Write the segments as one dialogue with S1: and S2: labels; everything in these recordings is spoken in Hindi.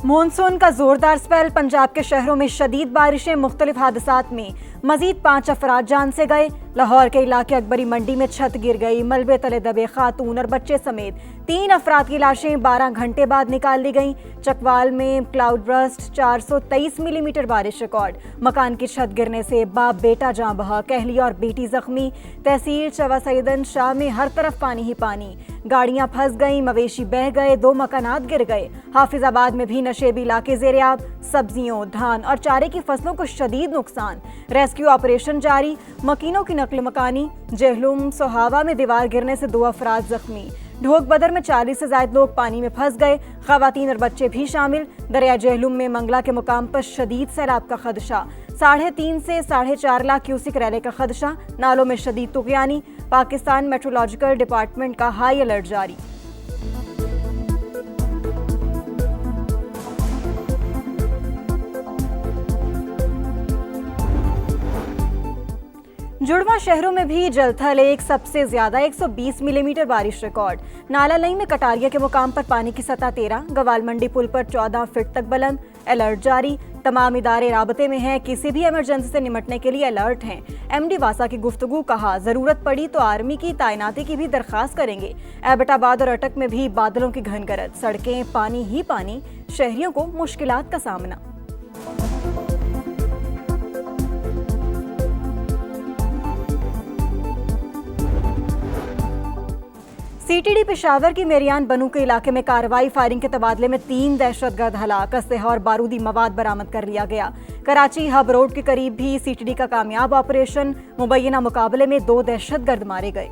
S1: मानसून का जोरदार स्पेल, पंजाब के शहरों में शदीद बारिशें, मुख्तलिफ हादसात में मजीद 5 अफराद जान से गए। लाहौर के इलाके अकबरी मंडी में छत गिर गई, मलबे तले दबे खातून और बच्चे समेत 3 अफराद की लाशें 12 घंटे बाद निकाल ली गईं। चकवाल में क्लाउड बर्स्ट, 423 मिलीमीटर बारिश रिकॉर्ड। मकान की छत गिरने से बाप बेटा जाँ बहा, कहली और बेटी जख्मी। तहसील चवा सैदन शाह में हर तरफ पानी ही पानी, गाड़ियां फंस गईं, मवेशी बह गए, 2 मकानात गिर गए। हाफिजाबाद में भी नशेबी इलाके ज़ेर-ए-आब, सब्जियों, धान और चारे की फसलों को शदीद नुकसान। रेस्क्यू ऑपरेशन जारी, मकीनों की नकल मकानी। जहलुम सोहावा में दीवार गिरने से 2 अफराद जख्मी। ढोक बदर में 40 से ज्यादा लोग पानी में फंस गए, खवातीन और बच्चे भी शामिल। दरिया जहलुम में मंगला के मुकाम पर शदीद सैलाब का खदशा, 3.5 से 4.5 लाख क्यूसिक रैले का खदशा। नालों में शदीद तुगयानी, पाकिस्तान मेट्रोलॉजिकल डिपार्टमेंट का हाई अलर्ट जारी। जुड़वा शहरों में भी जलथल एक सबसे ज्यादा 120 मिलीमीटर बारिश रिकॉर्ड। नाला लई में कटारिया के मुकाम पर पानी की सतह 13, गवाल मंडी पुल पर 14 फीट तक बुलंद। अलर्ट जारी, तमाम इदारे राबते में हैं, किसी भी इमरजेंसी से निपटने के लिए अलर्ट हैं। MD वासा की गुफ्तगू, कहा जरूरत पड़ी तो आर्मी की तैनाती की भी दरखास्त करेंगे। एबटाबाद और अटक में भी बादलों की घनगरज, सड़कें पानी ही पानी, शहरियों को मुश्किलात का सामना। CTD पेशावर की मेरियान बनू के इलाके में कार्रवाई, फायरिंग के तबादले में 3 दहशतगर्द हलाक, असलहा और बारूदी मवाद बरामद कर लिया गया। कराची हब रोड के करीब भी CTD का कामयाब ऑपरेशन, मुबैना मुकाबले में 2 दहशतगर्द मारे गए।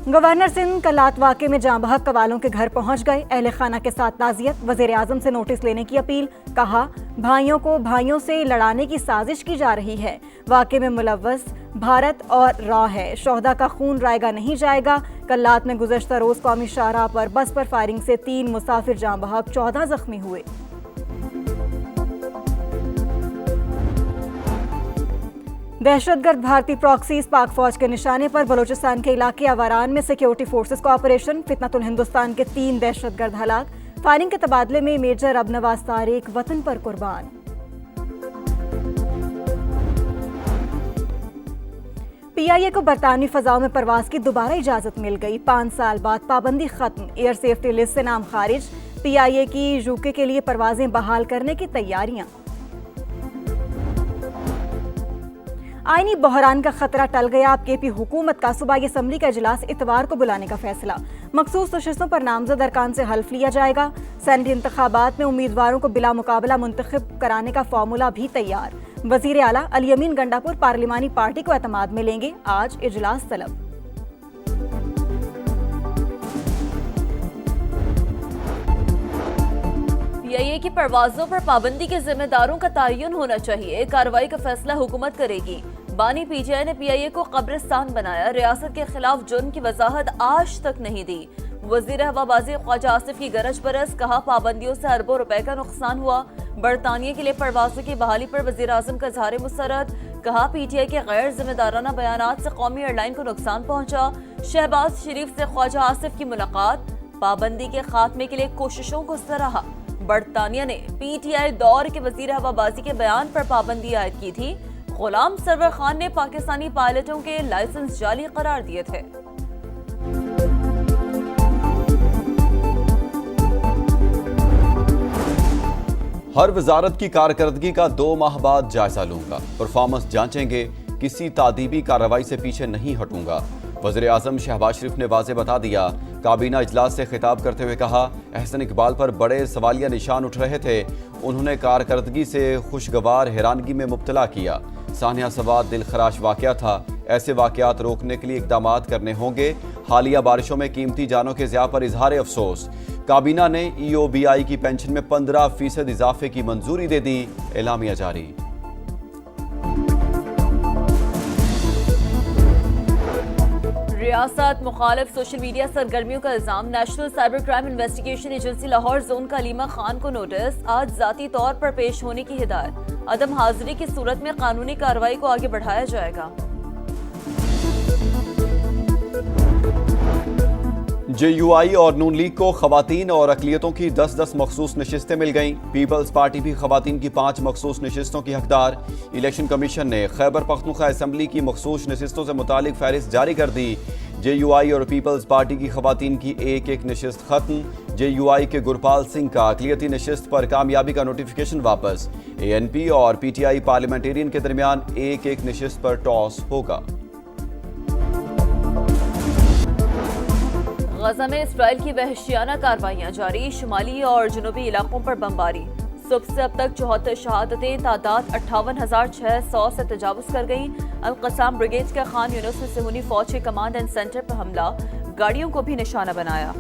S1: गवर्नर सिंध कलात वाक़े में जाँ बहक कवालों के घर पहुंच गए, अहले खाना के साथ ताज़ियत, वज़ीर आज़म से नोटिस लेने की अपील। कहा भाइयों को भाइयों से लड़ाने की साजिश की जा रही है, वाक़े में मुलव्वस भारत और रॉ है, शोहदा का खून रायगा नहीं जाएगा। कलात में गुज़श्ता रोज़ कौमी शाहराह पर बस पर फायरिंग से 3 मुसाफिर जाँ बहक, 14 जख्मी हुए। दहशतगर्द भारतीय प्रॉक्सीज पाक फौज के निशाने पर, बलोचिस्तान के इलाके अवारान में सिक्योरिटी फोर्सेस का ऑपरेशन, फितनतुल हिंदुस्तान के 3 दहशतगर्द हलाक। फायरिंग के तबादले में मेजर अबनवाज तारिक वतन पर कुर्बान। PIA को बरतानवी फजाओं में परवाज की दोबारा इजाजत मिल गई, 5 साल बाद पाबंदी खत्म, एयर सेफ्टी लिस्ट से नाम खारिज। PIA की UK के लिए परवाजें बहाल करने की तैयारियां। आईनी बहरान का खतरा टल गया, अब KP हुकूमत का सूबाई असम्बली का इजलास इतवार को बुलाने का फैसला। मखसूस नशिस्तों पर नामजद अरकान से हल्फ लिया जाएगा। सेनेटी इंतखाबात में उम्मीदवारों को बिला मुकाबला मुंतखब कराने का फार्मूला भी तैयार। वजीर आला अली अमीन गंडापुर पार्लिमानी पार्टी को एतमाद में लेंगे, आज इजलास तलब।
S2: PIA की परवाजों पर पाबंदी के जिम्मेदारों का तयन होना चाहिए, कार्रवाई का फैसला हुकूमत करेगी। बानी PTI ने PIA को कब्रिस्तान बनाया, रियासत के खिलाफ जुर्म की वजाहत आज तक नहीं दी। वजीर हवाबाजी ख्वाजा आसिफ की गरज परस, कहा पाबंदियों से अरबों रुपए का नुकसान हुआ। बरतानिया के लिए परवाजों की बहाली पर वजीर आजम का इजहार मुसरत, कहा PTI के गैर जिम्मेदाराना बयानात से कौमी एयरलाइन को नुकसान पहुंचा। शहबाज शरीफ से ख्वाजा आसिफ की मुलाकात, पाबंदी के खात्मे के लिए कोशिशों को सराहा। बरतानिया ने PTI दौर के वजीर हवाबाजी के बयान पर पाबंदी आयद की थी। गुलाम सरवर खान ने पाकिस्तानी पायलटों के लाइसेंस जाली करार दिए थे।
S3: हर वजारत की कारकर्दगी का 2 माह बाद जायजा लूंगा, परफॉर्मेंस जांचेंगे, किसी तादीबी कार्रवाई से पीछे नहीं हटूंगा। वज़ीर आज़म शहबाज शरीफ ने वाज़े बता दिया। काबीना इजलास से खिताब करते हुए कहा अहसन इकबाल पर बड़े सवालिया निशान उठ रहे थे, उन्होंने कारकर्दगी से खुशगवार हैरानगी में मुब्तला किया। सानिया सवाद दिल खराश वाक़या था, ऐसे वाक़यात रोकने के लिए इक़दाम करने होंगे। हालिया बारिशों में कीमती जानों के ज़िया पर इजहार अफसोस। काबीना ने EOBI की पेंशन में 15% इजाफे की मंजूरी दे दी, एलामिया जारी।
S2: रियासत मुखालिफ सोशल मीडिया सरगर्मियों का इल्जाम, national cyber crime investigation agency Lahore zone का अलीमा खान को नोटिस, आज जाती तौर पर पेश होने की हिदायत। अदम हाजिरी की सूरत में कानूनी कार्रवाई को आगे बढ़ाया जाएगा।
S3: JUI और नून लीग को खवातीन और अकलियतों की 10-10 मखसूस नशिस्तें मिल गईं। पीपल्स पार्टी भी खवातीन की 5 मखसूस नशिस्तों की हकदार। इलेक्शन कमीशन ने खैबर पख्तूनख्वा असम्बली की मखसूस नशिस्तों से मुतालिक फहरिस्त जारी कर दी। JUI और पीपल्स पार्टी की खवातीन की एक नशिस्त खत्म। JUI के गुरपाल सिंह का अकलियती नशिस्त पर कामयाबी का नोटिफिकेशन वापस। ANP और PTI पार्लियामेंटेरियन के दरमियान एक नशिस्त पर टॉस होगा।
S2: गजा में इसराइल की वहशियाना कार्रवाइयां जारी, शुमाली और जनूबी इलाकों पर बमबारी। सुबह से अब तक 74 शहादतें, तादाद 58,600 से तजावुज कर गई। अल-कसाम ब्रिगेड के खान यूनुस में सिहूनी फौज के कमांड एंड सेंटर पर हमला, गाड़ियों को भी निशाना बनाया।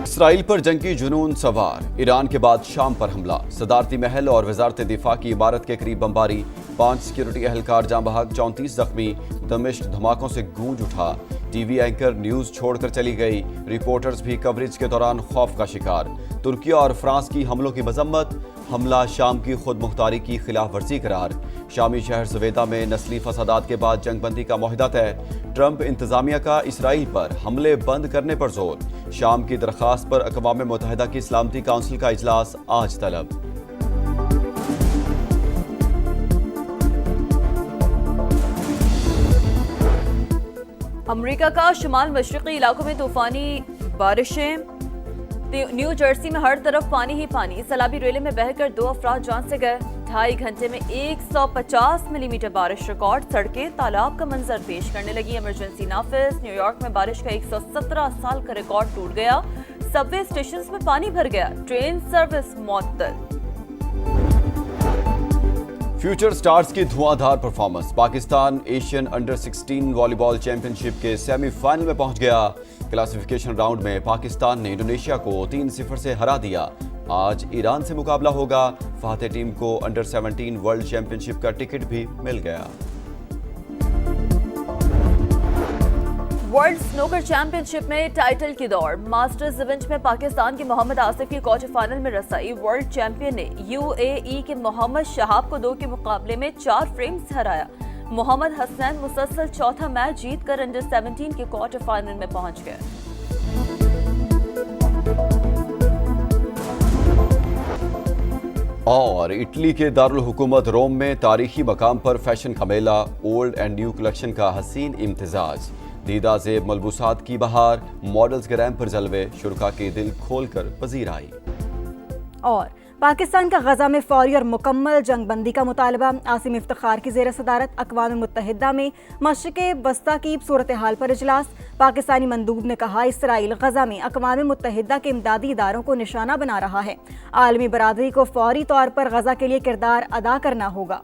S3: इसराइल पर जंगी जुनून सवार, ईरान के बाद शाम पर हमला, सदारती महल और वजारत दिफा की इमारत के करीब बमबारी, 5 सिक्योरिटी एहलकार जाँ बहक, 34 जख्मी, दमिश्क धमाकों से गूंज उठा। टीवी एंकर न्यूज छोड़कर चली गई, रिपोर्टर्स भी कवरेज के दौरान खौफ का शिकार। तुर्की और फ्रांस की हमलों की मजम्मत, हमला शाम की खुद मुख्तारी की खिलाफ वर्जी करार। शामी शहर सवेदा में नस्ली फसादात के बाद जंगबंदी का मुआहदा तय। ट्रंप इंतजामिया का इसराइल पर हमले बंद करने पर जोर। शाम की दरखास्त पर अक़वाम मुत्तहिदा की सलामती काउंसिल का इजलास आज तलब।
S2: अमेरिका का शुमाल मशरक़ी इलाकों में तूफानी बारिशें, न्यू जर्सी में हर तरफ पानी ही पानी। सैलाबी रेले में बहकर 2 अफराद जान से गए। 2.5 घंटे में 150 मिलीमीटर बारिश रिकॉर्ड। सड़कें तालाब का मंजर पेश करने लगी। इमरजेंसी नाफिज। न्यूयॉर्क में बारिश का 117 साल का रिकॉर्ड टूट गया। सबवे स्टेशन में पानी भर गया। ट्रेन सर्विस मुअत्तल।
S3: फ्यूचर स्टार्स की धुआंधार performance, Pakistan Asian under 16 volleyball championship के सेमीफाइनल में पहुंच गया। क्लासिफिकेशन राउंड में पाकिस्तान ने इंडोनेशिया को 3-0 से हरा दिया। आज ईरान से मुकाबला होगा। फाते टीम को अंडर 17 वर्ल्ड चैंपियनशिप का टिकट भी मिल गया।
S2: वर्ल्ड स्नूकर चैंपियनशिप में टाइटल की दौड़, मास्टर्स इवेंट में पाकिस्तान के मोहम्मद आसिफ की क्वार्टर फाइनल में रसाई। वर्ल्ड चैंपियन ने UAE के मोहम्मद शहाब को 2 के मुकाबले में 4 फ्रेम से हराया। मोहम्मद हसनैन मुसलसल चौथा मैच जीतकर अंडर 17 के क्वार्टर फाइनल में पहुंच गए।
S3: और इटली के दारुल हुकूमत रोम में तारीखी मकाम पर फैशन का मेला, ओल्ड एंड न्यू कलेक्शन का हसीन इम्तिजाज। दीदा ज़ेब मलबूसात की बहार, मॉडल्स के रैंप पर जलवे, शुरका के दिल खोलकर पजीर आई।
S1: और पाकिस्तान का गजा में फौरी और मुकम्मल जंगबंदी का मुतालबा। आसिम इफ्तिखार की ज़ेर सदारत अक़वाम मुत्तहिदा में मशरिक़ वस्ता की सूरत हाल पर इजलास। पाकिस्तानी मंदूब ने कहा, इसराइल गजा में अक़वाम मुत्तहिदा के इमदादी इदारों को निशाना बना रहा है। आलमी बरादरी को फौरी तौर पर गजा के लिए किरदार अदा करना होगा।